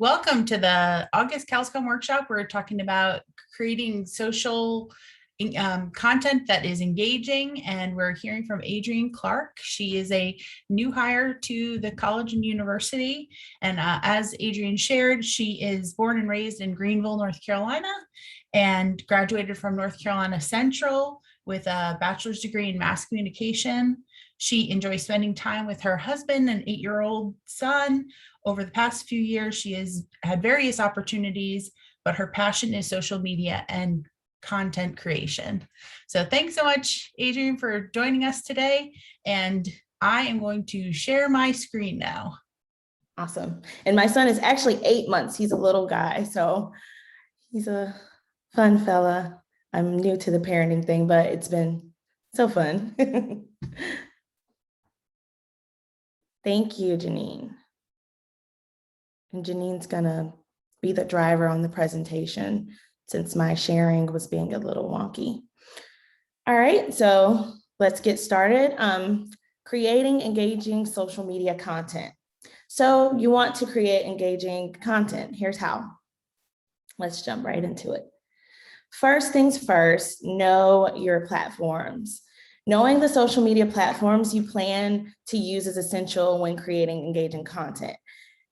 Welcome to the August CALS workshop. We're talking about creating social content that is engaging, and we're hearing from Adrienne Clark. She is a new hire to the college and university, and as Adrienne shared, she is born and raised in Greenville, North Carolina, and graduated from North Carolina Central with a bachelor's degree in mass communication. She enjoys spending time with her husband and 8-year-old son. Over the past few years, she has had various opportunities, but her passion is social media and content creation. So thanks so much, Adrienne, for joining us today. And I am going to share my screen now. Awesome. And my son is actually 8 months. He's a little guy, so he's a fun fella. I'm new to the parenting thing, but it's been so fun. Thank you, Janine. And Janine's gonna be the driver on the presentation since my sharing was being a little wonky. All right, so let's get started. Creating engaging social media content. So you want to create engaging content. Here's how. Let's jump right into it. First things first, know your platforms. Knowing the social media platforms you plan to use is essential when creating engaging content.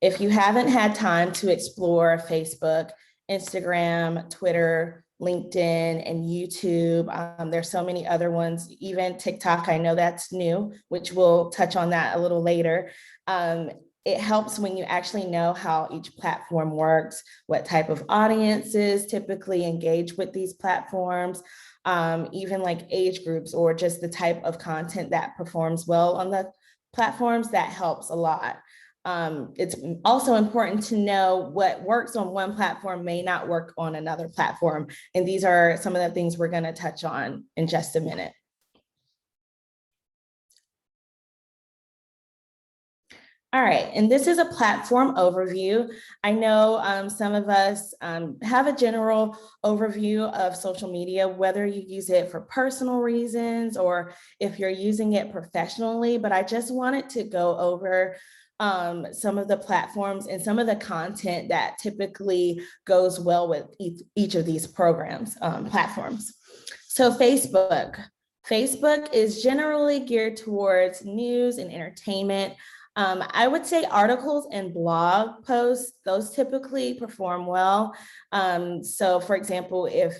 If you haven't had time to explore Facebook, Instagram, Twitter, LinkedIn, and YouTube, there's so many other ones, even TikTok, I know that's new, which we'll touch on that a little later. It helps when you actually know how each platform works, what type of audiences typically engage with these platforms, even like age groups or just the type of content that performs well on the platforms. That helps a lot. It's also important to know what works on one platform may not work on another platform. And these are some of the things we're going to touch on in just a minute. All right, and this is a platform overview. I know some of us have a general overview of social media, whether you use it for personal reasons or if you're using it professionally, but I just wanted to go over some of the platforms and some of the content that typically goes well with each of these platforms. So Facebook is generally geared towards news and entertainment. I would say articles and blog posts, those typically perform well. So for example, if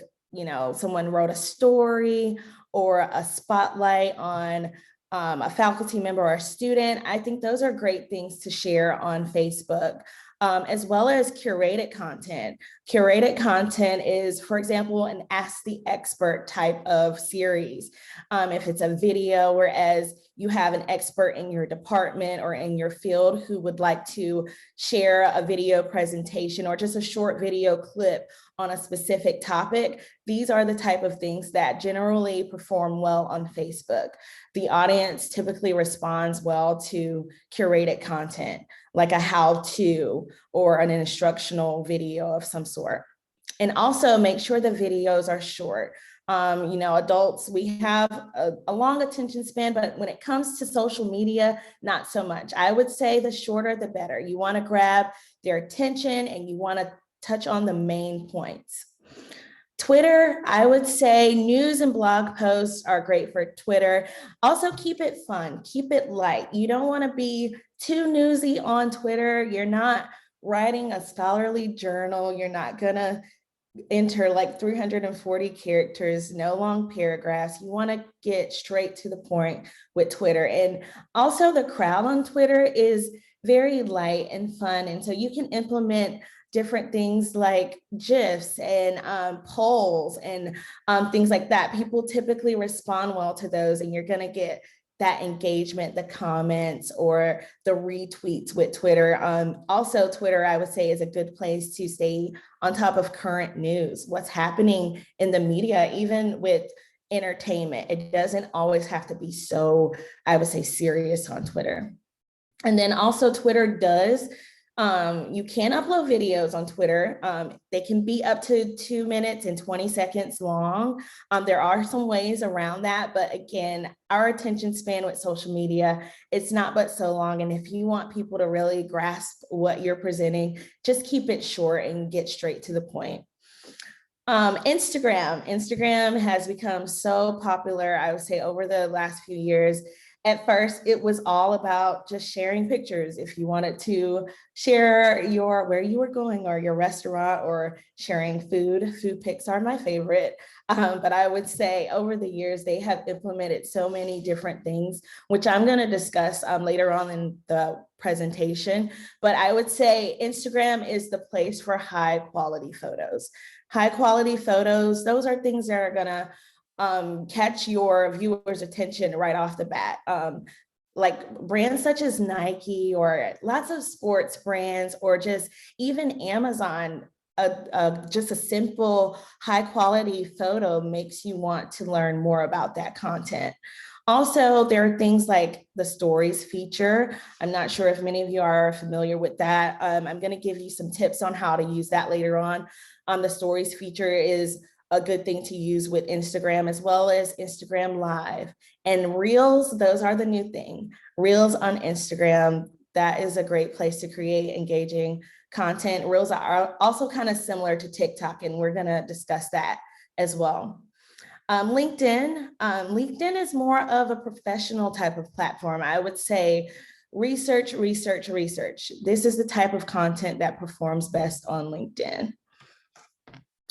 someone wrote a story or a spotlight on a faculty member or a student, I think those are great things to share on Facebook, as well as curated content. Curated content is, for example, an Ask the Expert type of series. If it's a video, whereas you have an expert in your department or in your field who would like to share a video presentation or just a short video clip on a specific topic, these are the type of things that generally perform well on Facebook. The audience typically responds well to curated content, like a how-to or an instructional video of some sort. And also make sure the videos are short. Adults, we have a long attention span, but when it comes to social media, not so much. I would say the shorter, the better. You want to grab their attention and you want to touch on the main points. Twitter, I would say news and blog posts are great for Twitter. Also keep it fun, keep it light. You don't want to be too newsy on Twitter. You're not writing a scholarly journal. You're not gonna enter like 340 characters, no long paragraphs. You want to get straight to the point with Twitter. And also the crowd on Twitter is very light and fun. And so you can implement different things like GIFs and polls and things like that. People typically respond well to those, and you're going to get that engagement, the comments or the retweets with Twitter. Also, Twitter, I would say, is a good place to stay on top of current news, what's happening in the media, even with entertainment. It doesn't always have to be so, I would say, serious on Twitter. And then also Twitter does You can upload videos on Twitter. They can be up to 2 minutes and 20 seconds long. There are some ways around that, but again, our attention span with social media, it's not but so long. And if you want people to really grasp what you're presenting, just keep it short and get straight to the point. Instagram has become so popular, I would say, over the last few years. At first, it was all about just sharing pictures. If you wanted to share where you were going or your restaurant, or sharing food pics are my favorite. But I would say over the years, they have implemented so many different things, which I'm going to discuss later on in the presentation. But I would say Instagram is the place for high quality photos. High quality photos, those are things that are gonna catch your viewers' attention right off the bat. Like brands such as Nike or lots of sports brands, or just even Amazon, just a simple high quality photo makes you want to learn more about that content. Also, there are things like the stories feature. I'm not sure if many of you are familiar with that. I'm going to give you some tips on how to use that later on. The stories feature is a good thing to use with Instagram, as well as Instagram Live. And Reels, those are the new thing. Reels on Instagram, that is a great place to create engaging content. Reels are also kind of similar to TikTok, and we're going to discuss that as well. LinkedIn is more of a professional type of platform. I would say research. This is the type of content that performs best on LinkedIn.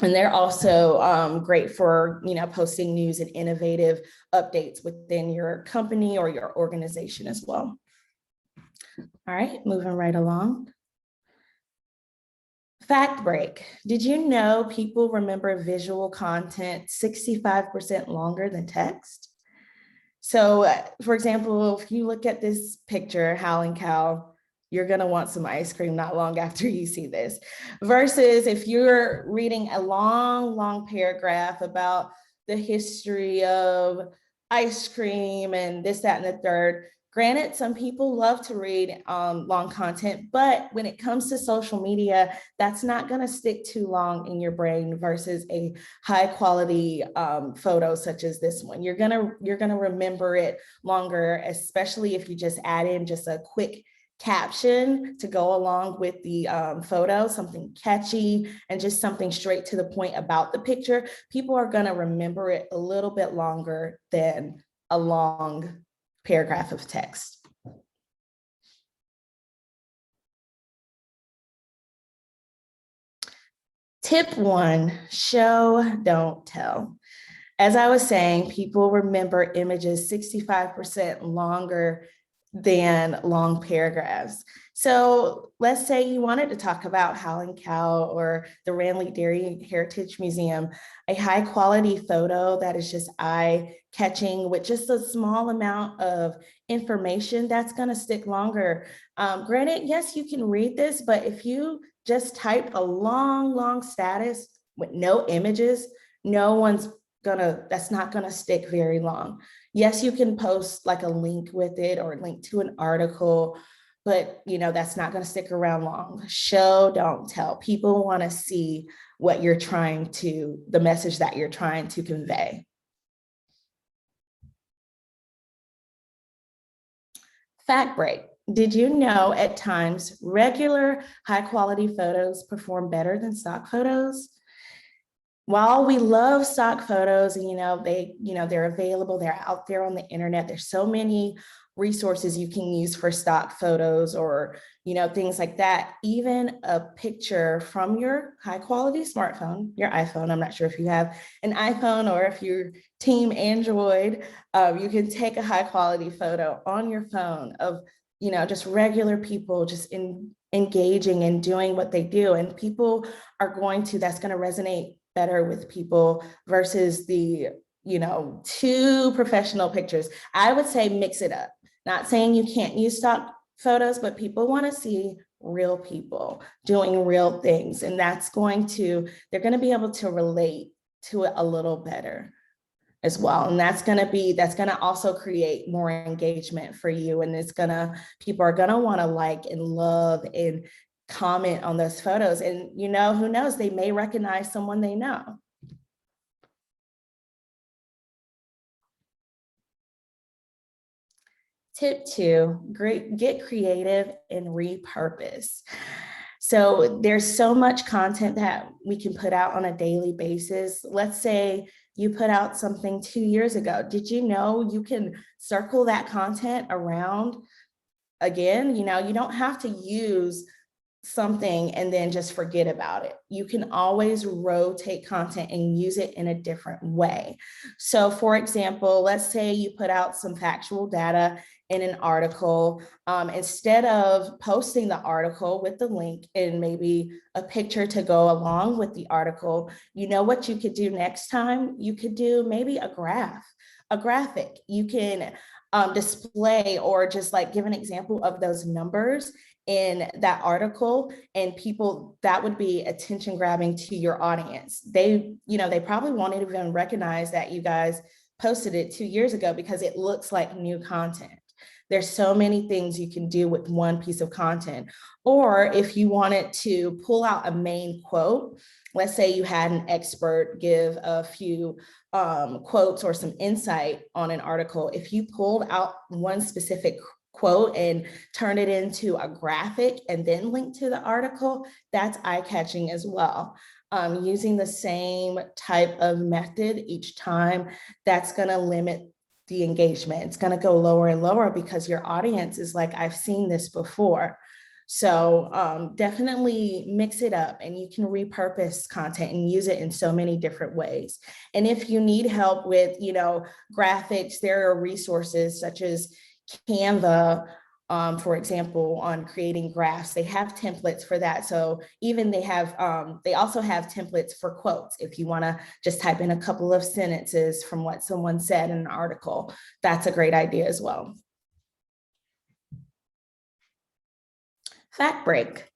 And they're also great for, posting news and innovative updates within your company or your organization as well. All right, moving right along. Fact break. Did you know people remember visual content 65% longer than text? So, for example, if you look at this picture, Howling Cow, you're going to want some ice cream not long after you see this. Versus if you're reading a long paragraph about the history of ice cream and this, that, and the third. Granted, some people love to read long content, but when it comes to social media, that's not going to stick too long in your brain versus a high quality photo such as this one. You're gonna remember it longer, especially if you just add in just a quick caption to go along with the photo, something catchy and just something straight to the point about the picture. People are going to remember it a little bit longer than a long paragraph of text. Tip 1, show, don't tell. As I was saying, people remember images 65% longer than long paragraphs. So let's say you wanted to talk about Howling Cow or the Ranley Dairy Heritage Museum, a high quality photo that is just eye-catching with just a small amount of information, that's going to stick longer. Granted, yes, you can read this, but if you just type a long status with no images, that's not gonna stick very long. Yes, you can post like a link with it or link to an article, but that's not gonna stick around long. Show, don't tell. People wanna see the message that you're trying to convey. Fact break. Did you know at times regular high quality photos perform better than stock photos? While we love stock photos and they're available, they're out there on the internet, there's so many resources you can use for stock photos or things like that. Even a picture from your high quality smartphone, your iPhone, I'm not sure if you have an iPhone or if you're team Android, you can take a high quality photo on your phone of just regular people just engaging and doing what they do, and that's going to resonate better with people versus the too professional pictures. I would say mix it up. Not saying you can't use stock photos, but people want to see real people doing real things, and they're going to be able to relate to it a little better as well. And that's going to also create more engagement for you, and people are going to want to like and love and comment on those photos. And who knows, they may recognize someone they know. Tip 2, get creative and repurpose. So there's so much content that we can put out on a daily basis. Let's say you put out something 2 years ago. Did you know you can circle that content around again? You don't have to use something and then just forget about it. You can always rotate content and use it in a different way. So for example, let's say you put out some factual data in an article. Instead of posting the article with the link and maybe a picture to go along with the article, you know what you could do next time? You could do maybe a graphic. You can display or just like give an example of those numbers in that article, and people, that would be attention grabbing to your audience. They probably won't even recognize that you guys posted it 2 years ago because it looks like new content. There's so many things you can do with one piece of content. Or if you wanted to pull out a main quote, let's say you had an expert give a few quotes or some insight on an article. If you pulled out one specific quote and turn it into a graphic and then link to the article, that's eye-catching as well. Using the same type of method each time, that's going to limit the engagement. It's going to go lower and lower because your audience is like, I've seen this before. So definitely mix it up, and you can repurpose content and use it in so many different ways. And if you need help with, graphics, there are resources such as Canva, for example, on creating graphs. They have templates for that. So even they also have templates for quotes. If you want to just type in a couple of sentences from what someone said in an article, that's a great idea as well. Fact break.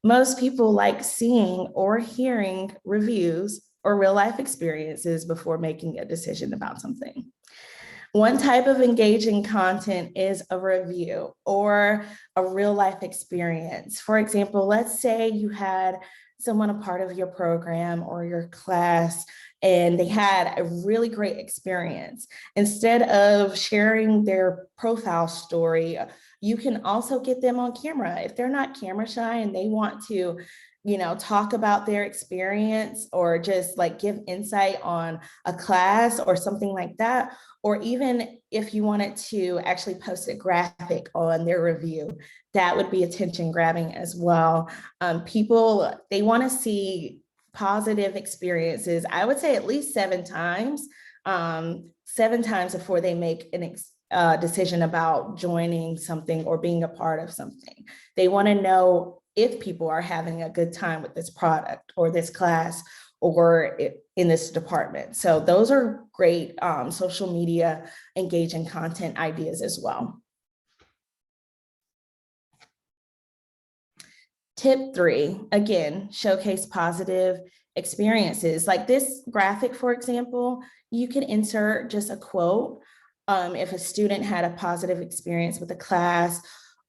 Most people like seeing or hearing reviews or real life experiences before making a decision about something. One type of engaging content is a review or a real life experience. For example, let's say you had someone a part of your program or your class and they had a really great experience. Instead of sharing their profile story, you can also get them on camera. If they're not camera shy and they want to, talk about their experience or just like give insight on a class or something like that, or even if you wanted to actually post a graphic on their review, that would be attention grabbing as well. People, they want to see positive experiences, I would say at least 7 times, 7 times before they make an decision about joining something or being a part of something. They want to know if people are having a good time with this product or this class or in this department. So those are great social media engaging content ideas as well. Tip 3, again, showcase positive experiences. Like this graphic, for example, you can insert just a quote. If a student had a positive experience with a class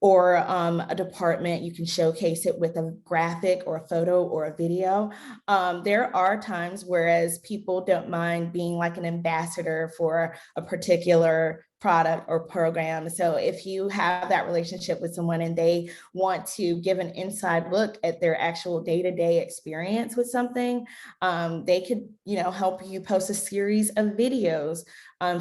or a department, you can showcase it with a graphic or a photo or a video. There are times whereas people don't mind being like an ambassador for a particular product or program. So if you have that relationship with someone and they want to give an inside look at their actual day-to-day experience with something, they could, help you post a series of videos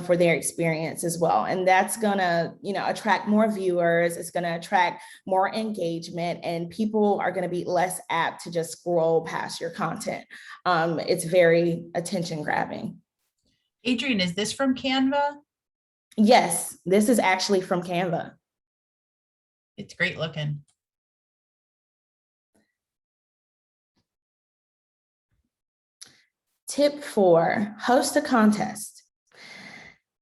for their experience as well. And that's gonna, attract more viewers. It's gonna attract more engagement, and people are gonna be less apt to just scroll past your content. It's very attention grabbing. Adrienne, is this from Canva? Yes, this is actually from Canva. It's great looking. Tip 4, host a contest.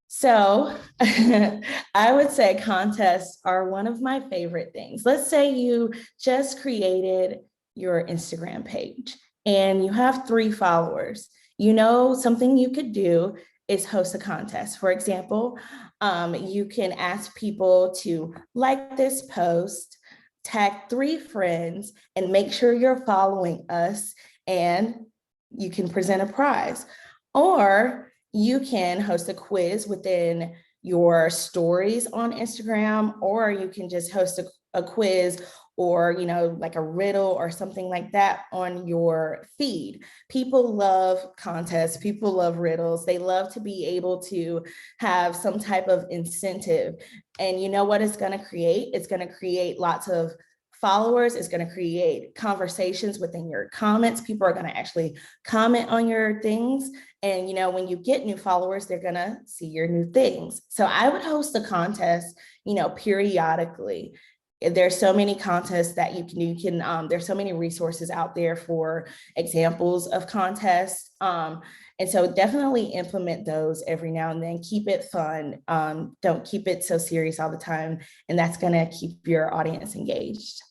So I would say contests are one of my favorite things. Let's say you just created your Instagram page and you have 3 followers. Something you could do is host a contest. For example, you can ask people to like this post, tag 3 friends and make sure you're following us, and you can present a prize. Or you can host a quiz within your stories on Instagram, or you can just host a quiz, or like a riddle or something like that on your feed. People love contests, people love riddles, they love to be able to have some type of incentive. And you know what it's going to create? It's going to create lots of followers. It's going to create conversations within your comments. People are going to actually comment on your things. And when you get new followers, they're going to see your new things. So I would host a contest, periodically. There's so many contests that you can there's so many resources out there for examples of contests. And so definitely implement those every now and then. Keep it fun. Don't keep it so serious all the time. And that's going to keep your audience engaged.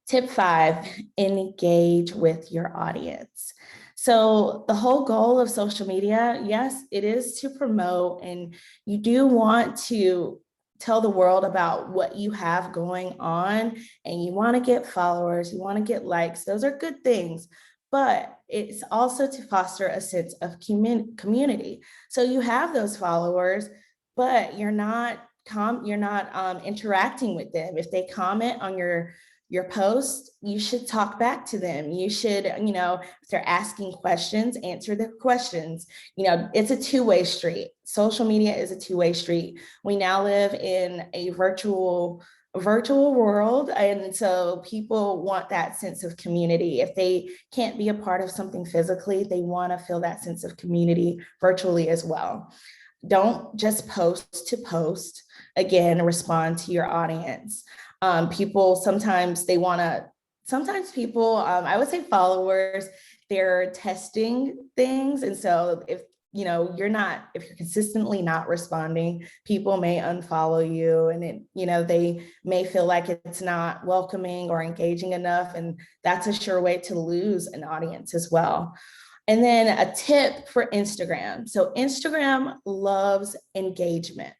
Tip 5, engage with your audience. So the whole goal of social media, yes, it is to promote, and you do want to tell the world about what you have going on, and you want to get followers, you want to get likes. Those are good things, but it's also to foster a sense of community. So you have those followers, but you're not interacting with them. If they comment on your post, you should talk back to them. You should, if they're asking questions, answer the questions. It's a two-way street. Social media is a two-way street. We now live in a virtual world. And so people want that sense of community. If they can't be a part of something physically, they want to feel that sense of community virtually as well. Don't just post to post. Again, respond to your audience. People sometimes people, I would say followers, they're testing things. And so if you're consistently not responding, people may unfollow you, and they may feel like it's not welcoming or engaging enough. And that's a sure way to lose an audience as well. And then a tip for Instagram. So Instagram loves engagement.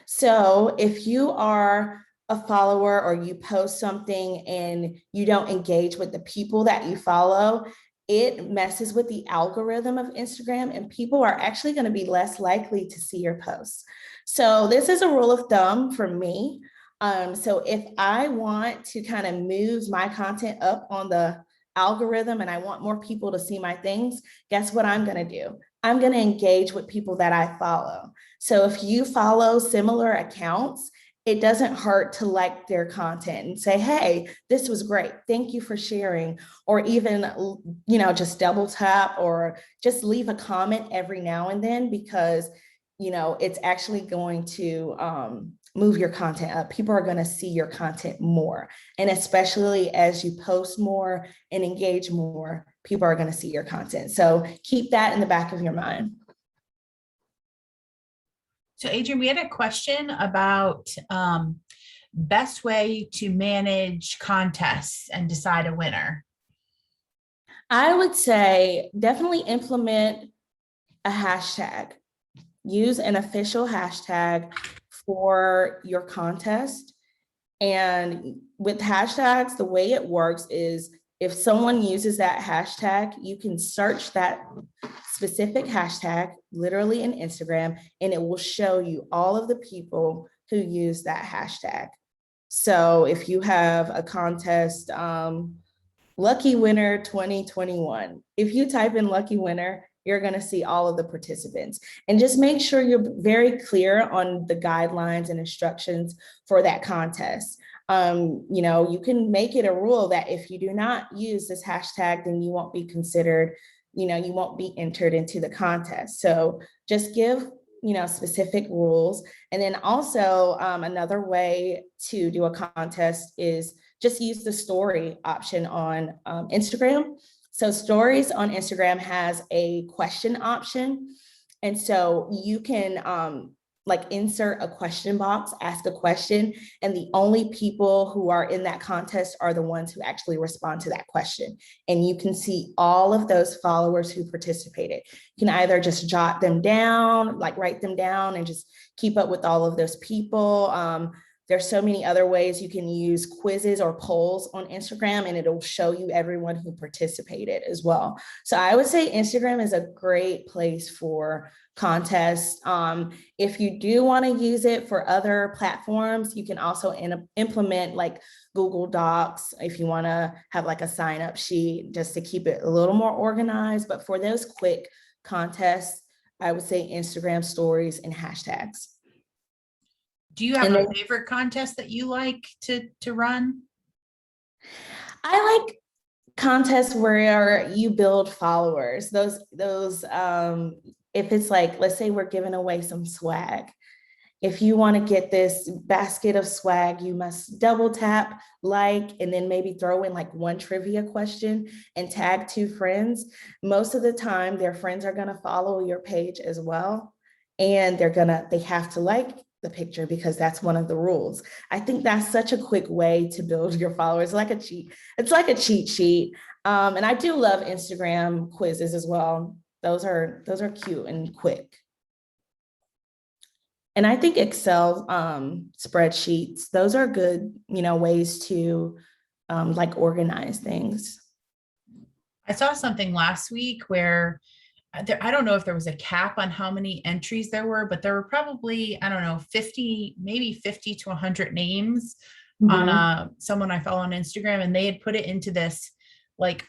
So if you are a follower or you post something and you don't engage with the people that you follow, it messes with the algorithm of Instagram, and people are actually going to be less likely to see your posts. So this is a rule of thumb for me. So if I want to kind of move my content up on the algorithm and I want more people to see my things, guess what I'm going to do? I'm going to engage with people that I follow. So if you follow similar accounts, it doesn't hurt to like their content and say, hey, this was great, thank you for sharing. Or even, just double tap or just leave a comment every now and then, because, it's actually going to move your content up. People are going to see your content more. And especially as you post more and engage more, people are going to see your content. So keep that in the back of your mind. So Adrienne, we had a question about best way to manage contests and decide a winner. I would say definitely implement a hashtag. Use an official hashtag for your contest. And with hashtags, the way it works is if someone uses that hashtag, you can search that specific hashtag literally in Instagram, and it will show you all of the people who use that hashtag. So if you have a contest, Lucky Winner 2021, if you type in Lucky Winner, you're going to see all of the participants. And just make sure you're very clear on the guidelines and instructions for that contest. You can make it a rule that if you do not use this hashtag, then you won't be considered, you won't be entered into the contest. So just give, specific rules. And then also another way to do a contest is just use the story option on Instagram. So stories on Instagram has a question option. And so you can like insert a question box, ask a question, and the only people who are in that contest are the ones who actually respond to that question. And you can see all of those followers who participated. You can either just jot them down, like write them down and just keep up with all of those people. There's so many other ways you can use quizzes or polls on Instagram, and it'll show you everyone who participated as well. So I would say Instagram is a great place for contests. If you do want to use it for other platforms, you can also implement like Google Docs if you want to have like a sign up sheet just to keep it a little more organized. But for those quick contests, I would say Instagram stories and hashtags. Do you have And a then favorite contest that you like to run? I like contests where you build followers. Those if it's like, let's say we're giving away some swag. If you want to get this basket of swag, you must double tap, like, and then maybe throw in like one trivia question and tag 2 friends. Most of the time, their friends are going to follow your page as well. And they have to like the picture because that's one of the rules. I think that's such a quick way to build your followers, like a cheat. It's like a cheat sheet. And I do love Instagram quizzes as well. Those are cute and quick. And I think Excel spreadsheets, those are good, ways to like organize things. I saw something last week where I don't know if there was a cap on how many entries there were, but there were probably, I don't know, 50, maybe 50 to 100 names on someone I follow on Instagram, and they had put it into this like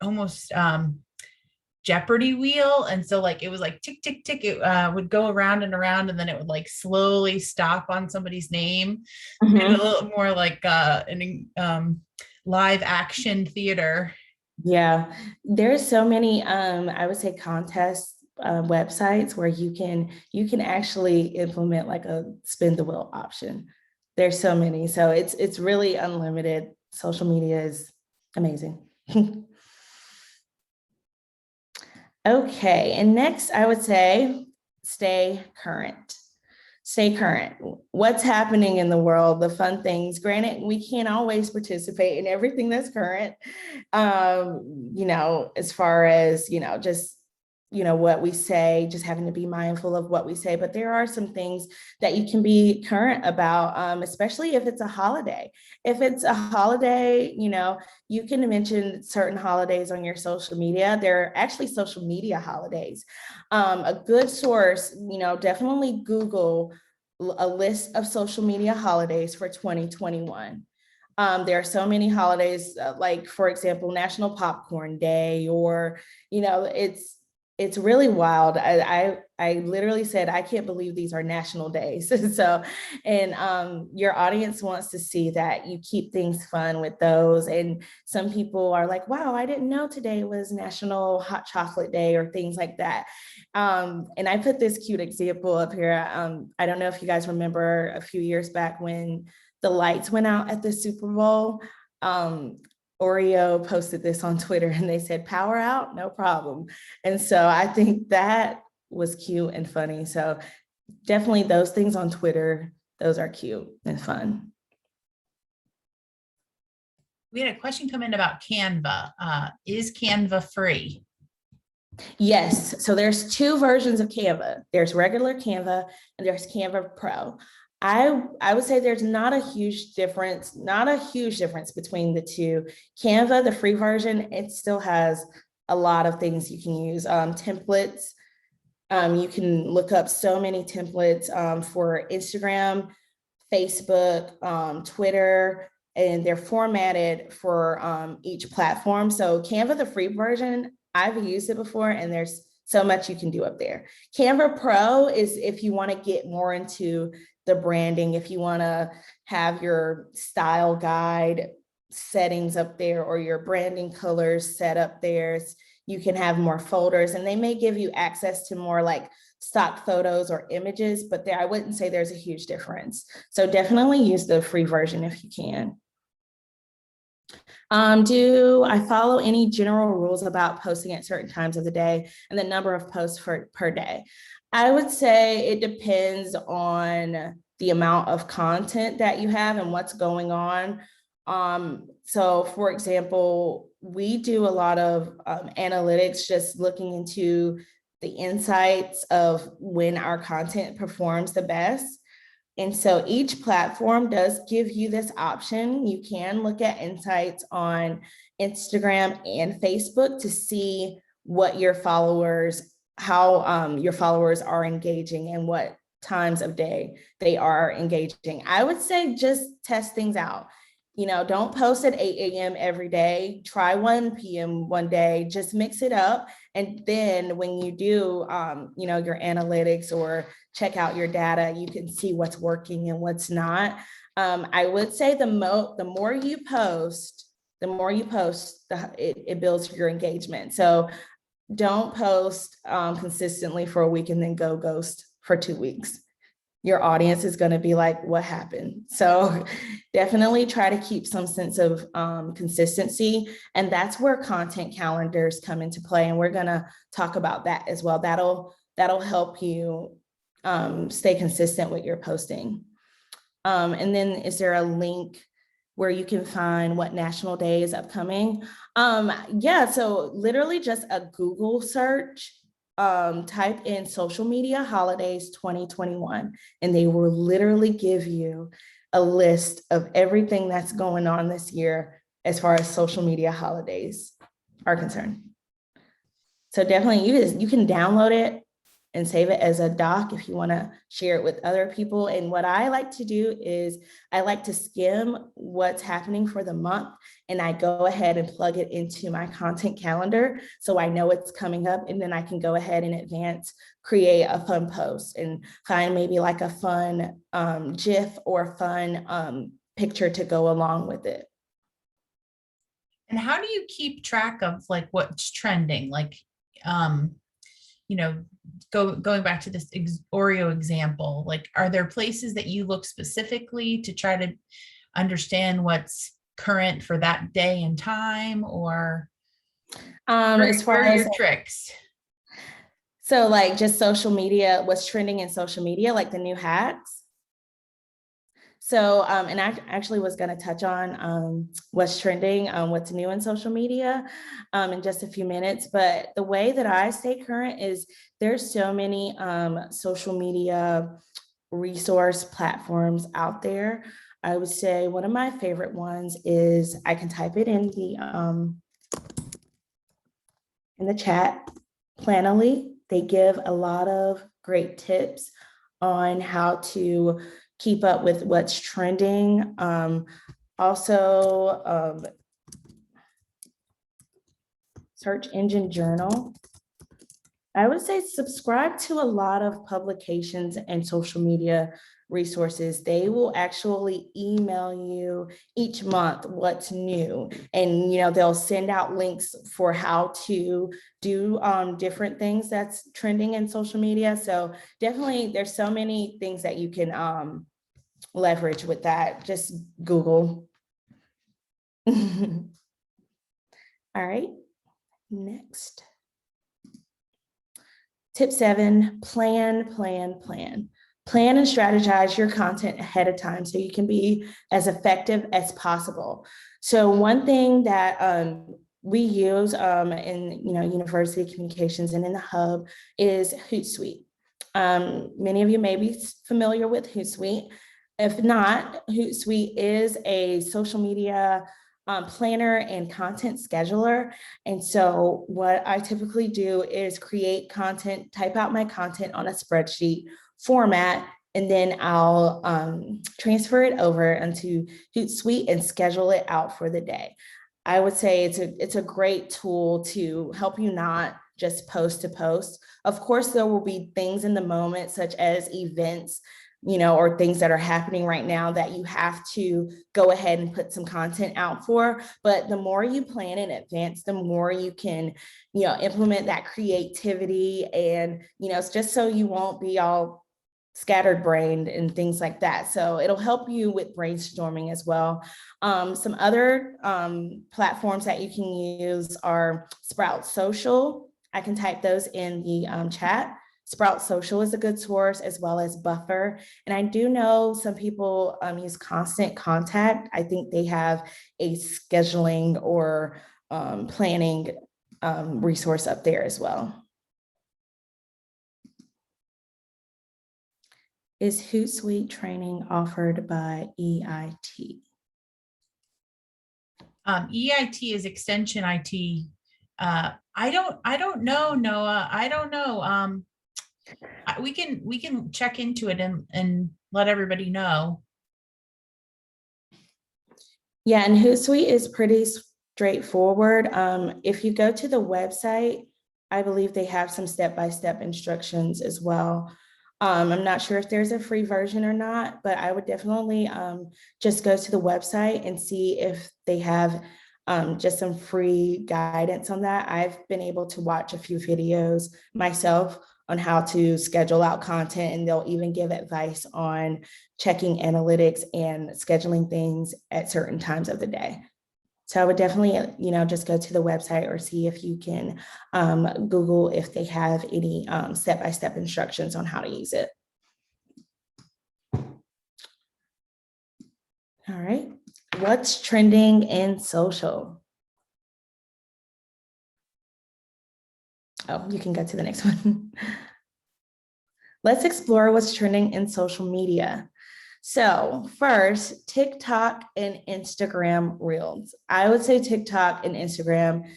almost Jeopardy wheel. And so like it was like tick, tick, tick, it would go around and around, and then it would like slowly stop on somebody's name. And a little more like an live action theater. Yeah, there's so many, I would say contest websites where you can actually implement like a spin the wheel option. There's so many, so it's really unlimited. Social media is amazing. Okay, and next I would say stay current. Stay current. What's happening in the world, the fun things. Granted, we can't always participate in everything that's current. As far as, just what we say, just having to be mindful of what we say. But there are some things that you can be current about, especially if it's a holiday. If it's a holiday, you can mention certain holidays on your social media. There are actually social media holidays. A good source, definitely Google a list of social media holidays for 2021. There are so many holidays, like for example, National Popcorn Day, or it's really wild. I literally said, I can't believe these are national days. So, and your audience wants to see that you keep things fun with those. And some people are like, wow, I didn't know today was National Hot Chocolate Day or things like that. And I put this cute example up here. I don't know if you guys remember a few years back when the lights went out at the Super Bowl. Oreo posted this on Twitter and they said, power out, no problem. And so I think that was cute and funny. So definitely those things on Twitter, those are cute and fun. We had a question come in about Canva. Is Canva free? Yes, so there's 2 versions of Canva. There's regular Canva and there's Canva Pro. I would say there's not a huge difference between the two. Canva, the free version, it still has a lot of things you can use. Templates, you can look up so many templates for Instagram, Facebook, Twitter, and they're formatted for each platform. So Canva, the free version, I've used it before, and there's so much you can do up there. Canva Pro is if you want to get more into the branding, if you want to have your style guide settings up there or your branding colors set up there. You can have more folders, and they may give you access to more like stock photos or images, but I wouldn't say there's a huge difference. So definitely use the free version if you can. Do I follow any general rules about posting at certain times of the day and the number of posts per day? I would say it depends on the amount of content that you have and what's going on. So for example, we do a lot of analytics, just looking into the insights of when our content performs the best. And so each platform does give you this option. You can look at insights on Instagram and Facebook to see what your followers, how your followers are engaging and what times of day they are engaging. I would say just test things out. You know, don't post at 8 a.m. every day. Try 1 p.m. one day, just mix it up. And then when you do, your analytics or check out your data, you can see what's working and what's not. I would say the more you post, it builds your engagement. So don't post consistently for a week and then go ghost for 2 weeks. Your audience is going to be like, what happened? So definitely try to keep some sense of consistency. And that's where content calendars come into play. And we're going to talk about that as well. That'll help you stay consistent with your posting. And then is there a link where you can find what national day is upcoming? Yeah, so literally just a Google search, type in social media holidays 2021, and they will literally give you a list of everything that's going on this year as far as social media holidays are concerned. So definitely you can download it and save it as a doc if you want to share it with other people. And what I like to do is I like to skim what's happening for the month, and I go ahead and plug it into my content calendar so I know it's coming up, and then I can go ahead in advance, create a fun post and find maybe like a fun GIF or fun picture to go along with it. And how do you keep track of like what's trending? Like, um, going back to this Oreo example, like, are there places that you look specifically to try to understand what's current for that day and time, or As far where are as your tricks? so like just social media, what's trending in social media, like the new hacks. So, and I actually was going to touch on what's trending, what's new in social media in just a few minutes. But the way that I stay current is there's so many social media resource platforms out there. I would say one of my favorite ones is, I can type it in the chat, Planoly. They give a lot of great tips on how to keep up with what's trending. Also, Search Engine Journal. I would say subscribe to a lot of publications and social media resources. They will actually email you each month what's new, and they'll send out links for how to do different things that's trending in social media. So definitely there's so many things that you can leverage with that. Just Google. All right, next. Tip 7, plan. Plan and strategize your content ahead of time so you can be as effective as possible. So one thing that we use in university communications and in the hub is Hootsuite. Many of you may be familiar with Hootsuite. If not, Hootsuite is a social media planner and content scheduler. And so what I typically do is create content, type out my content on a spreadsheet format, and then I'll transfer it over into Hootsuite and schedule it out for the day. I would say it's a great tool to help you not just post to post. Of course, there will be things in the moment, such as events, or things that are happening right now that you have to go ahead and put some content out for. But the more you plan in advance, the more you can, implement that creativity, and, it's just so you won't be all scattered brained and things like that. So it'll help you with brainstorming as well. Some other platforms that you can use are Sprout Social. I can type those in the chat. Sprout Social is a good source, as well as Buffer. And I do know some people use Constant Contact. I think they have a scheduling or planning resource up there as well. Is Hootsuite training offered by EIT? EIT is Extension IT. I don't know, Noah. I don't know. We can check into it and let everybody know. Yeah, and Hootsuite is pretty straightforward. If you go to the website, I believe they have some step-by-step instructions as well. I'm not sure if there's a free version or not, but I would definitely just go to the website and see if they have just some free guidance on that. I've been able to watch a few videos myself on how to schedule out content, and they'll even give advice on checking analytics and scheduling things at certain times of the day. So I would definitely, just go to the website or see if you can Google if they have any step-by-step instructions on how to use it. All right, what's trending in social? Oh, you can go to the next one. Let's explore what's trending in social media. So first, TikTok and Instagram Reels. I would say TikTok and Instagram,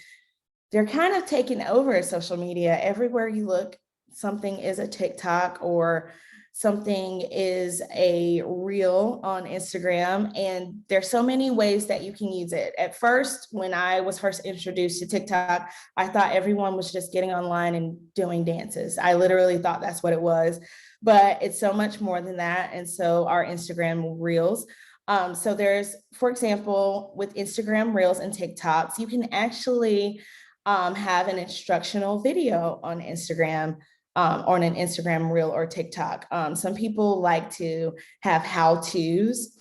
they're kind of taking over social media. Everywhere you look, something is a TikTok or something is a reel on Instagram. And there's so many ways that you can use it. At first, when I was first introduced to TikTok, I thought everyone was just getting online and doing dances. I literally thought that's what it was, but it's so much more than that. And so our Instagram reels. So there's, for example, with Instagram reels and TikToks, you can actually have an instructional video on Instagram, on an Instagram reel or TikTok. Some people like to have how-tos.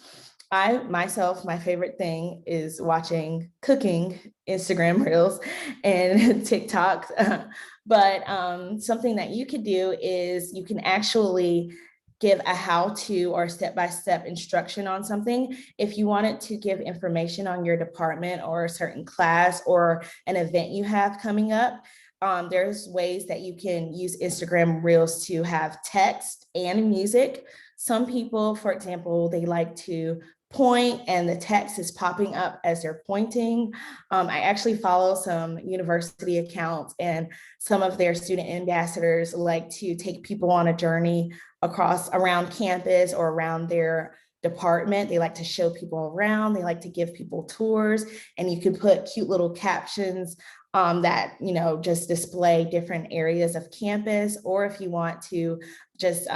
I myself, my favorite thing is watching cooking Instagram reels and TikTok. But something that you could do is you can actually give a how-to or step-by-step instruction on something. If you wanted to give information on your department or a certain class or an event you have coming up, there's ways that you can use Instagram Reels to have text and music. Some people, for example, they like to point and the text is popping up as they're pointing. I actually follow some university accounts, and some of their student ambassadors like to take people on a journey around campus or around their department. They like to show people around. They like to give people tours, and you can put cute little captions that just display different areas of campus, or if you want to just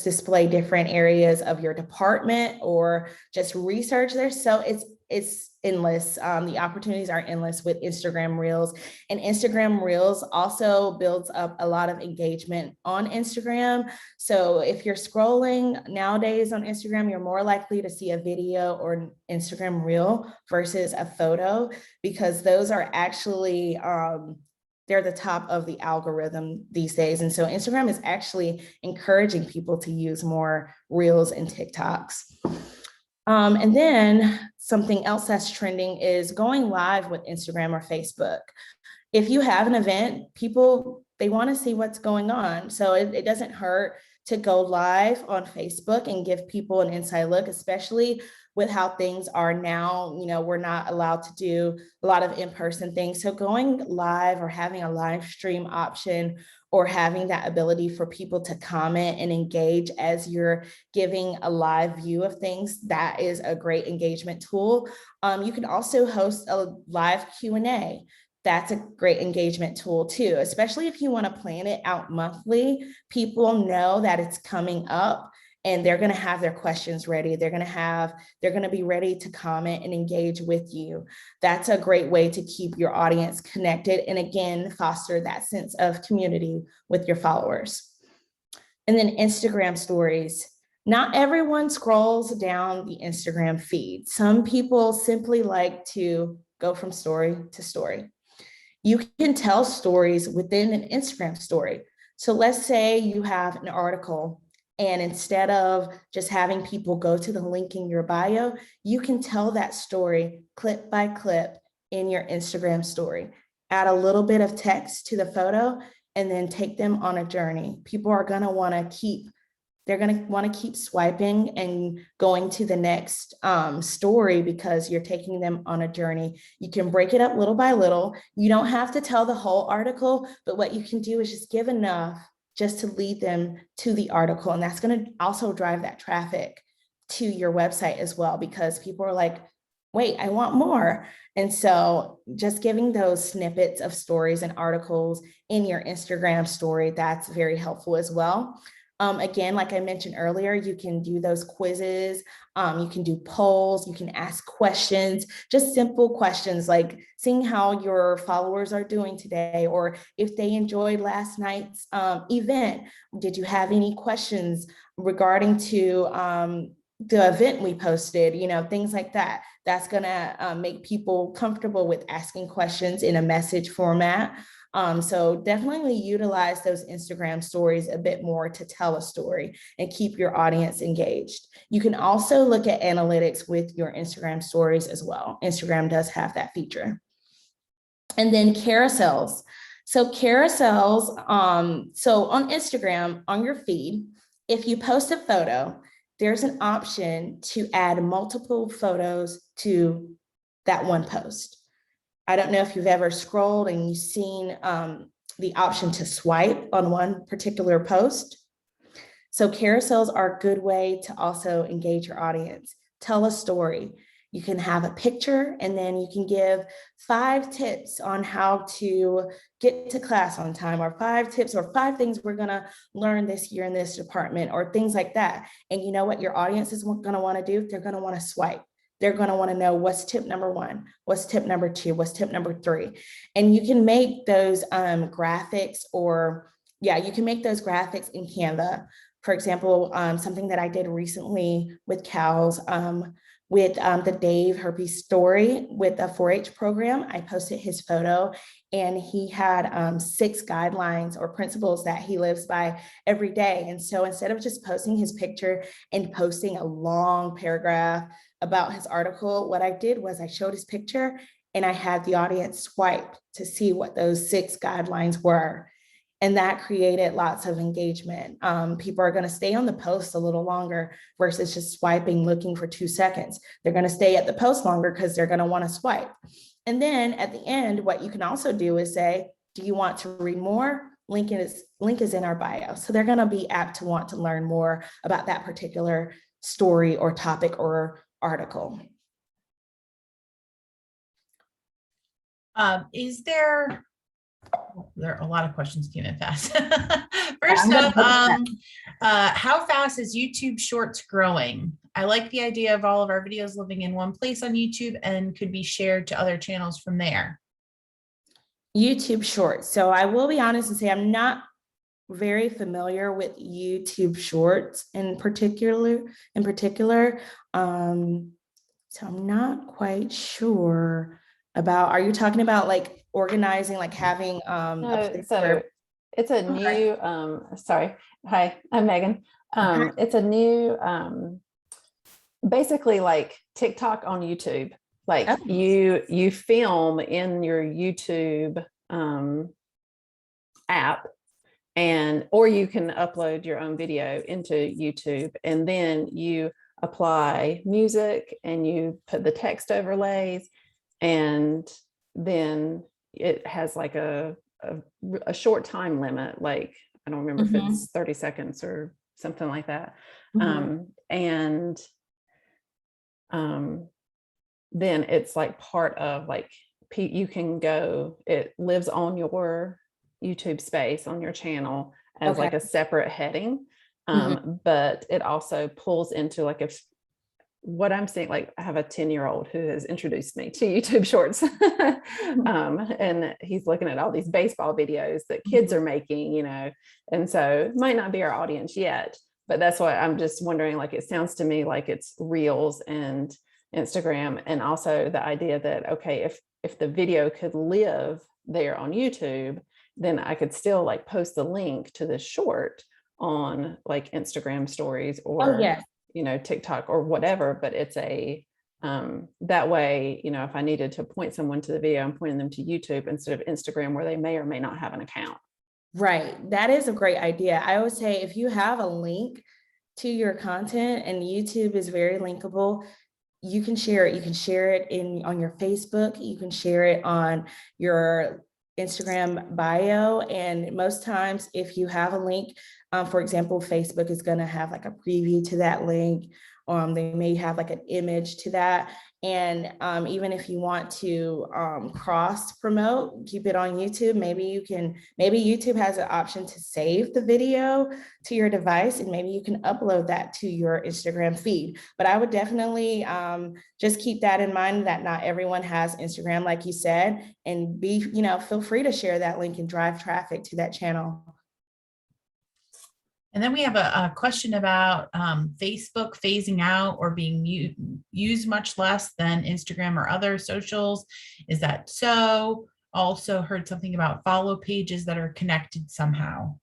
display different areas of your department or just research there. So it's endless. The opportunities are endless with Instagram Reels, and Instagram Reels also builds up a lot of engagement on Instagram. So if you're scrolling nowadays on Instagram, you're more likely to see a video or an Instagram Reel versus a photo, because those are actually they're the top of the algorithm these days. And so Instagram is actually encouraging people to use more Reels and TikToks. And then something else that's trending is going live with Instagram or Facebook. If you have an event, people, they want to see what's going on. So it doesn't hurt to go live on Facebook and give people an inside look, especially with how things are now. We're not allowed to do a lot of in-person things. So going live or having a live stream option, or having that ability for people to comment and engage as you're giving a live view of things, that is a great engagement tool. You can also host a live Q&A. That's a great engagement tool too, especially if you want to plan it out monthly. People know that it's coming up and they're going to have their questions ready. They're going to be ready to comment and engage with you. That's a great way to keep your audience connected, and again, foster that sense of community with your followers. And then Instagram stories. Not everyone scrolls down the Instagram feed. Some people simply like to go from story to story. You can tell stories within an Instagram story. So let's say you have an article, and instead of just having people go to the link in your bio, you can tell that story clip by clip in your Instagram story. Add a little bit of text to the photo and then take them on a journey. People are going to want to keep they're going to want to keep swiping and going to the next story because you're taking them on a journey. You can break it up little by little. You don't have to tell the whole article, but what you can do is just give enough just to lead them to the article. And that's going to also drive that traffic to your website as well, because people are like, wait, I want more. And so just giving those snippets of stories and articles in your Instagram story, that's very helpful as well. Again, like I mentioned earlier, you can do those quizzes, you can do polls, you can ask questions, just simple questions like seeing how your followers are doing today, or if they enjoyed last night's event. Did you have any questions regarding to the event we posted, things like that. That's gonna make people comfortable with asking questions in a message format. So definitely utilize those Instagram stories a bit more to tell a story and keep your audience engaged. You can also look at analytics with your Instagram stories as well. Instagram does have that feature. And then carousels. So carousels, so on Instagram, on your feed, if you post a photo, there's an option to add multiple photos to that one post. I don't know if you've ever scrolled and you've seen the option to swipe on one particular post. So carousels are a good way to also engage your audience. Tell a story. You can have a picture, and then you can give 5 tips on how to get to class on time, or 5 tips, or 5 things we're going to learn this year in this department, or things like that. And you know what your audience is going to want to do? They're going to want to swipe. They're going to want to know what's tip number 1, what's tip number 2, what's tip number 3. And you can make those graphics, or you can make those graphics in Canva. For example, something that I did recently with CALS, with the Dave Herpes story with the 4-H program. I posted his photo, and he had 6 guidelines or principles that he lives by every day. And so instead of just posting his picture and posting a long paragraph about his article, what I did was I showed his picture and I had the audience swipe to see what those 6 guidelines were. And that created lots of engagement. People are going to stay on the post a little longer versus just swiping, looking for 2 seconds. They're going to stay at the post longer because they're going to want to swipe. And then at the end, what you can also do is say, do you want to read more? Link is in our bio. So they're going to be apt to want to learn more about that particular story or topic or article. There are a lot of questions came in fast. First up, how fast is YouTube Shorts growing? I like the idea of all of our videos living in one place on YouTube and could be shared to other channels from there. YouTube Shorts. So I will be honest and say I'm not very familiar with YouTube Shorts in particular. So I'm not quite sure about, are you talking about like organizing, like having no, so it's a new sorry, hi, I'm Megan. It's a new basically like TikTok on YouTube. Like you film in your YouTube app, or you can upload your own video into YouTube, and then you apply music and you put the text overlays, and then it has like a short time limit. Like, I don't remember if it's 30 seconds or something like that. Then it's like part of like, you can go, it lives on your YouTube space on your channel as like a separate heading. But it also pulls into like, if what I'm seeing, like I have a 10-year-old who has introduced me to YouTube Shorts, and he's looking at all these baseball videos that kids are making, and so it might not be our audience yet, but that's why I'm just wondering, like, it sounds to me like it's Reels and Instagram, and also the idea that, okay, if the video could live there on YouTube, then I could still like post the link to the short on like Instagram stories Oh, or, yes. TikTok or whatever, but it's that way, if I needed to point someone to the video, I'm pointing them to YouTube instead of Instagram, where they may or may not have an account. Right. That is a great idea. I would say if you have a link to your content, and YouTube is very linkable, you can share it. You can share it on your Facebook. You can share it on your Instagram bio. And most times, if you have a link, for example, Facebook is going to have like a preview to that link. They may have like an image to that. And even if you want to cross promote, keep it on YouTube, maybe YouTube has an option to save the video to your device, and maybe you can upload that to your Instagram feed. But I would definitely just keep that in mind, that not everyone has Instagram, like you said, and feel free to share that link and drive traffic to that channel. And then we have a question about Facebook phasing out or being used much less than Instagram or other socials. Is that so? Also heard something about follow pages that are connected somehow.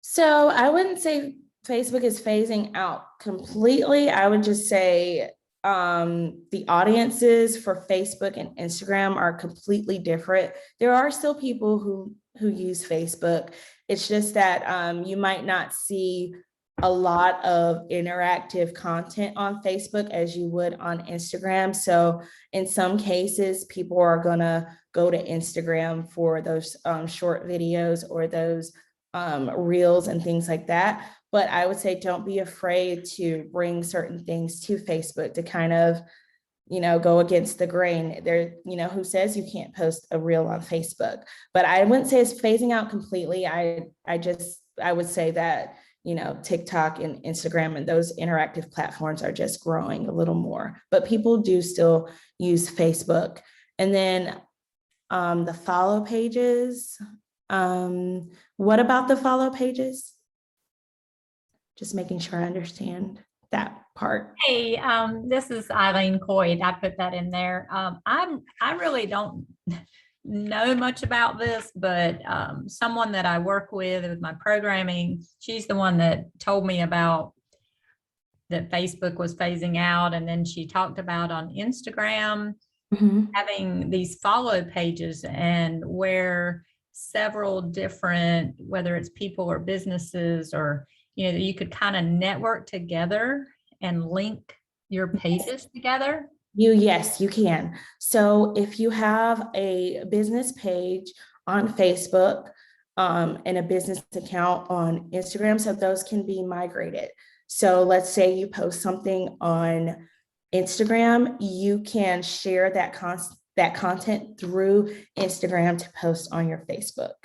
So I wouldn't say Facebook is phasing out completely. I would just say the audiences for Facebook and Instagram are completely different. There are still people who use Facebook. It's just that you might not see a lot of interactive content on Facebook as you would on Instagram. So in some cases, people are gonna go to Instagram for those short videos or those reels and things like that. But I would say don't be afraid to bring certain things to Facebook to kind of, go against the grain. There, who says you can't post a reel on Facebook? But I wouldn't say it's phasing out completely. I would say that, TikTok and Instagram and those interactive platforms are just growing a little more, but people do still use Facebook. And then the follow pages. What about the follow pages? Just making sure I understand that part. Hey, this is Eileen Coyd. I put that in there. I really don't know much about this, but someone that I work with my programming, she's the one that told me about that Facebook was phasing out. And then she talked about on Instagram having these follow pages, and where several different, whether it's people or businesses or, you could kind of network together and link your pages together. Yes, you can. So if you have a business page on Facebook and a business account on Instagram, so those can be migrated. So let's say you post something on Instagram, you can share that content through Instagram to post on your Facebook.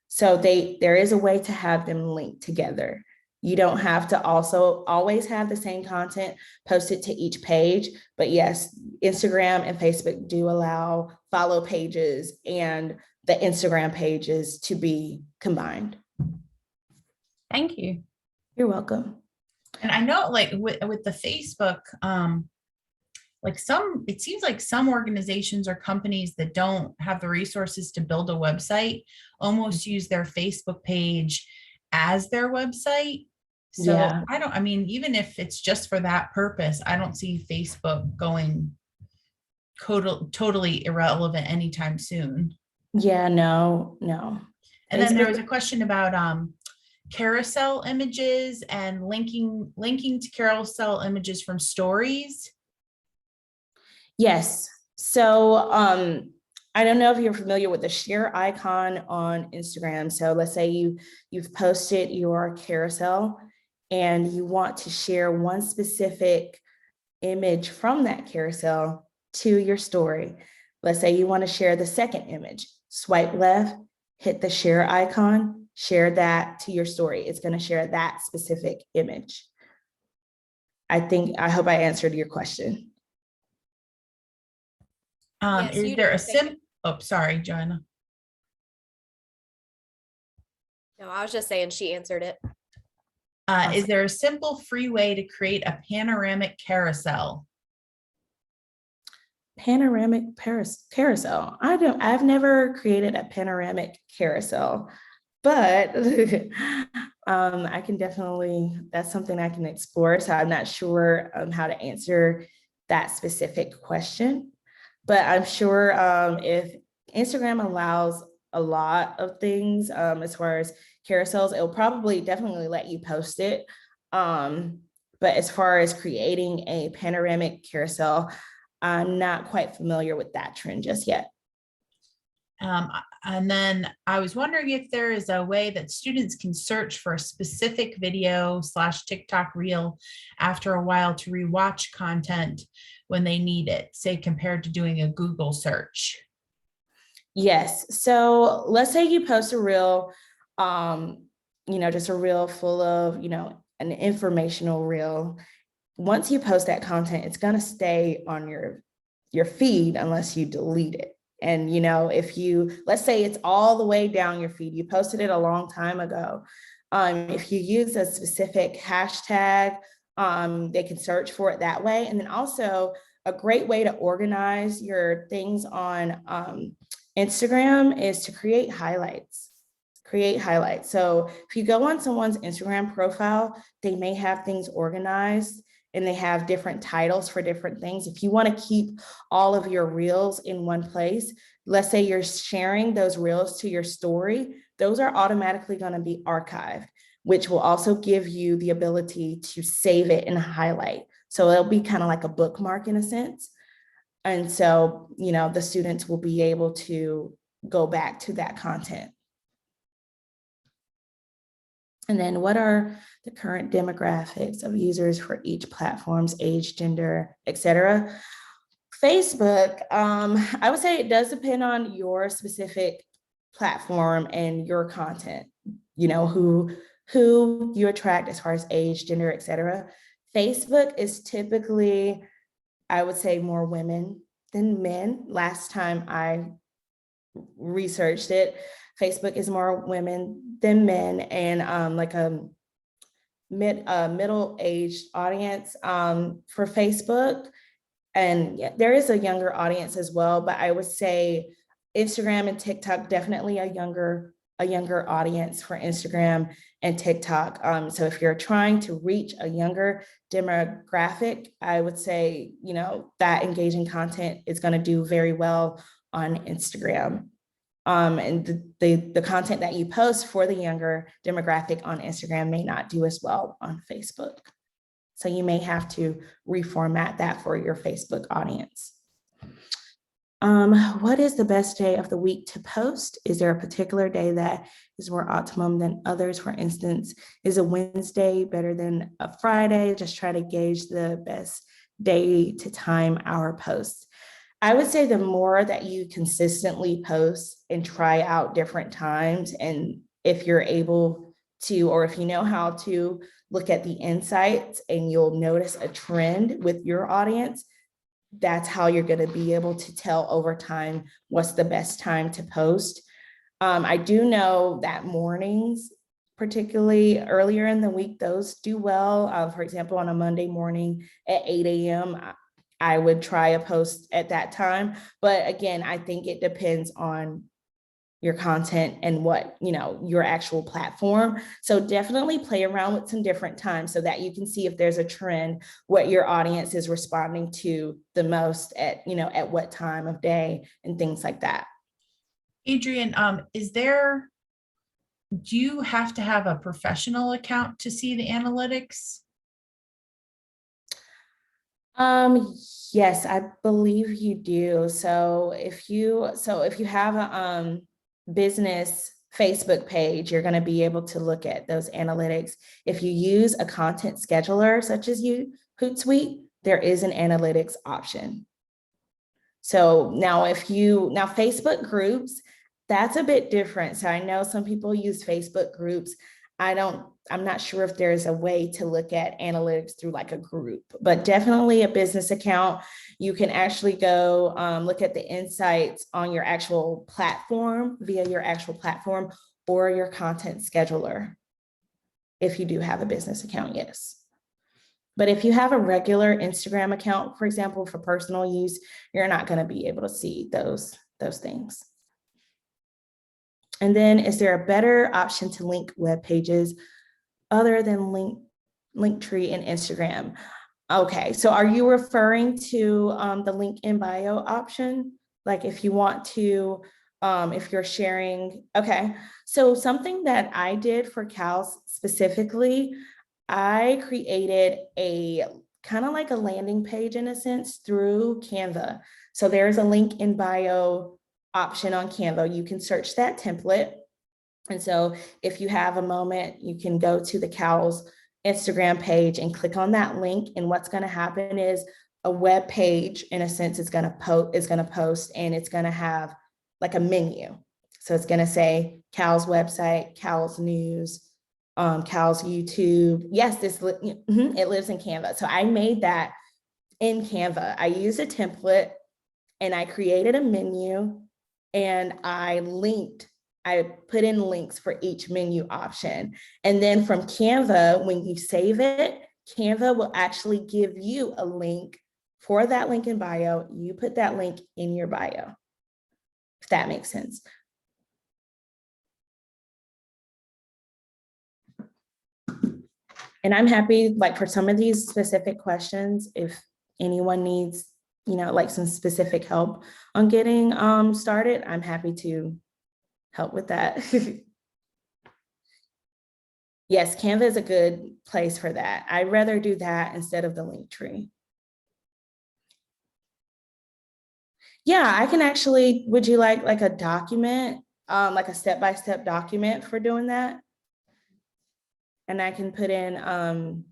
So there is a way to have them linked together. You don't have to also always have the same content posted to each page, but yes, Instagram and Facebook do allow follow pages and the Instagram pages to be combined. Thank you. You're welcome. And I know, like with the Facebook, it seems like some organizations or companies that don't have the resources to build a website almost use their Facebook page as their website. So Yeah. Even if it's just for that purpose, I don't see Facebook going totally irrelevant anytime soon. Yeah, no. And then there was a question about carousel images and linking to carousel images from stories. Yes. So I don't know if you're familiar with the share icon on Instagram. So let's say you've posted your carousel and you want to share one specific image from that carousel to your story. Let's say you want to share the second image. Swipe left, hit the share icon, share that to your story. It's going to share that specific image. I hope I answered your question. Yes, Is there a sorry, Joanna. No, I was just saying she answered it. Is there a simple free way to create a panoramic carousel? Panoramic carousel. I've never created a panoramic carousel, but I can definitely, that's something I can explore. So I'm not sure how to answer that specific question, but I'm sure if Instagram allows a lot of things as far as carousels, it'll probably definitely let you post it. But as far as creating a panoramic carousel, I'm not quite familiar with that trend just yet. And then I was wondering if there is a way that students can search for a specific video / TikTok reel after a while to rewatch content when they need it, say compared to doing a Google search. Yes. So let's say you post a reel, just a reel full of, an informational reel. Once you post that content, it's going to stay on your feed unless you delete it. And, if you, let's say it's all the way down your feed, you posted it a long time ago. If you use a specific hashtag, they can search for it that way. And then also a great way to organize your things on Instagram is to create highlights. So if you go on someone's Instagram profile, they may have things organized and they have different titles for different things. If you want to keep all of your reels in one place, let's say you're sharing those reels to your story, those are automatically going to be archived, which will also give you the ability to save it and highlight. So it'll be kind of like a bookmark in a sense. And so, the students will be able to go back to that content. And then what are the current demographics of users for each platform's age, gender, et cetera? Facebook, I would say it does depend on your specific platform and your content, who you attract as far as age, gender, et cetera. Facebook is typically, I would say, more women than men. Last time I researched it, Facebook is more women than men, and like a middle-aged audience for Facebook. And yeah, there is a younger audience as well, but I would say Instagram and TikTok, definitely a younger audience for Instagram and TikTok. So if you're trying to reach a younger demographic, I would say, that engaging content is going to do very well on Instagram. And the content that you post for the younger demographic on Instagram may not do as well on Facebook. So you may have to reformat that for your Facebook audience. What is the best day of the week to post? Is there a particular day that is more optimum than others? For instance, is a Wednesday better than a Friday? Just try to gauge the best day to time our posts. I would say the more that you consistently post and try out different times, and if you're able to, or if you know how to look at the insights and you'll notice a trend with your audience, that's how you're going to be able to tell over time what's the best time to post. I do know that mornings, particularly earlier in the week, those do well. For example, on a Monday morning at 8 a.m., I would try a post at that time. But again, I think it depends on your content and what, your actual platform. So definitely play around with some different times so that you can see if there's a trend, what your audience is responding to the most at what time of day and things like that. Adrian, do you have to have a professional account to see the analytics? Yes, I believe you do. So if you have a business Facebook page, you're going to be able to look at those analytics. If you use a content scheduler such as Hootsuite, there is an analytics option. So now Facebook groups, that's a bit different. So I know some people use Facebook groups. I'm not sure if there's a way to look at analytics through like a group, but definitely a business account. You can actually go look at the insights on your actual platform via your actual platform or your content scheduler. If you do have a business account, yes. But if you have a regular Instagram account, for example, for personal use, you're not going to be able to see those things. And then, is there a better option to link web pages other than Linktree and Instagram? Okay, so are you referring to the link in bio option? Like if you want to, if you're sharing, okay. So something that I did for CALS specifically, I created a kind of like a landing page in a sense through Canva. So there's a link in bio option on Canva. You can search that template. And so if you have a moment, you can go to the CALS Instagram page and click on that link. And what's going to happen is a web page, in a sense, is going to post, and it's going to have like a menu. So it's going to say CALS website, CALS news, CALS YouTube. Yes, it lives in Canva. So I made that in Canva. I used a template and I created a menu, and I put in links for each menu option. And then from Canva, when you save it, Canva will actually give you a link for that link in bio. You put that link in your bio, if that makes sense. And I'm happy, like for some of these specific questions, if anyone needs, like some specific help on getting started, I'm happy to help with that. Yes, Canva is a good place for that. I'd rather do that instead of the Linktree. Yeah, I can actually, would you like a document, like a step-by-step document for doing that? And I can put in,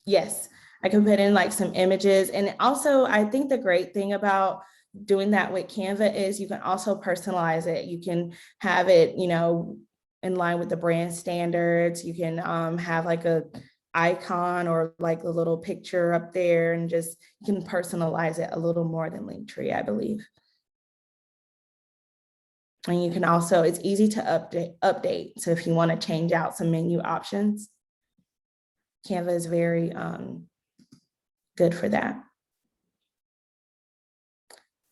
yes, I can put in like some images. And also, I think the great thing about doing that with Canva is you can also personalize it. You can have it, in line with the brand standards. You can have like a icon or like a little picture up there, and just you can personalize it a little more than Linktree, I believe. And you can also, it's easy to update. So if you want to change out some menu options, Canva is very good for that.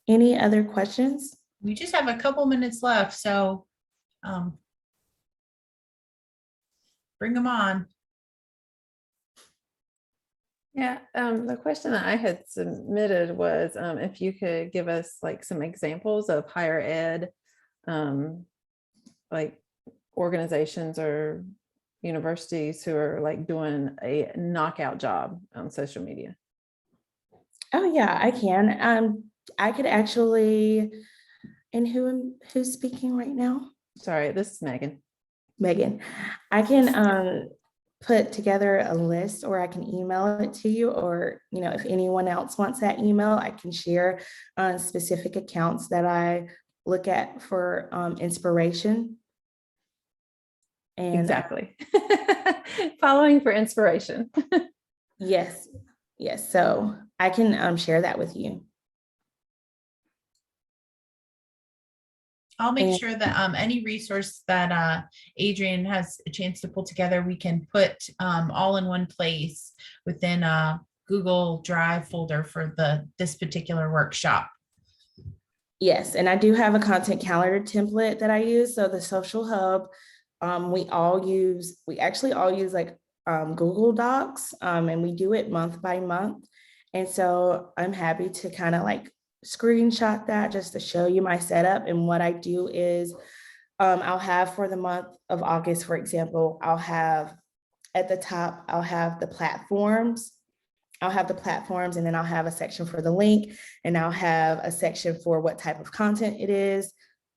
Any other questions? We just have a couple minutes left, so bring them on. Yeah, the question that I had submitted was if you could give us like some examples of higher ed, like organizations or universities who are like doing a knockout job on social media. Oh yeah, I can. I could actually, and who's speaking right now? Sorry, this is Megan. Megan, I can put together a list, or I can email it to you, or if anyone else wants that email, I can share specific accounts that I look at for inspiration. And exactly. Following for inspiration. Yes. So I can share that with you. I'll make sure that any resource that Adrian has a chance to pull together, we can put all in one place within a Google Drive folder for this particular workshop. Yes, and I do have a content calendar template that I use. So the Social Hub, we actually all use like Google Docs, and we do it month by month. And so I'm happy to kind of like screenshot that just to show you my setup. And what I do is I'll have for the month of August, for example, I'll have at the top, I'll have the platforms. And then I'll have a section for the link, and I'll have a section for what type of content it is,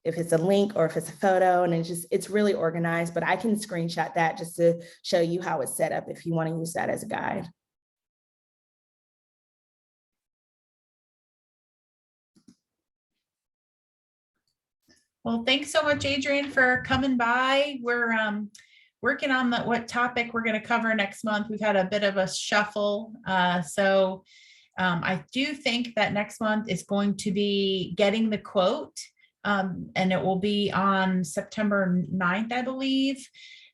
if it's a link or if it's a photo, and it's really organized. But I can screenshot that just to show you how it's set up if you want to use that as a guide. Well, thanks so much, Adrian, for coming by. We're working on what topic we're going to cover next month. We've had a bit of a shuffle. So I do think that next month is going to be getting the quote, and it will be on September 9th, I believe,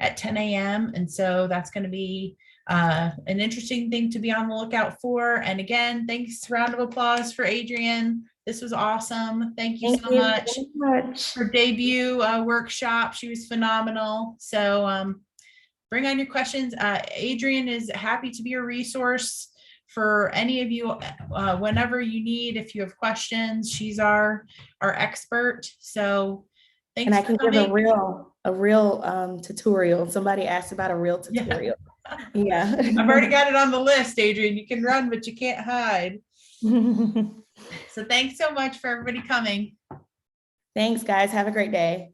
at 10 a.m. And so that's going to be an interesting thing to be on the lookout for. And again, thanks, round of applause for Adrian. This was awesome. Thank you so much. Very much. Her debut workshop. She was phenomenal. So bring on your questions. Adrian is happy to be a resource for any of you whenever you need. If you have questions, she's our expert. So thanks. And I for can give coming. a real tutorial. Somebody asked about a real tutorial. Yeah. I've already got it on the list, Adrian. You can run, but you can't hide. So thanks so much for everybody coming. Thanks, guys. Have a great day.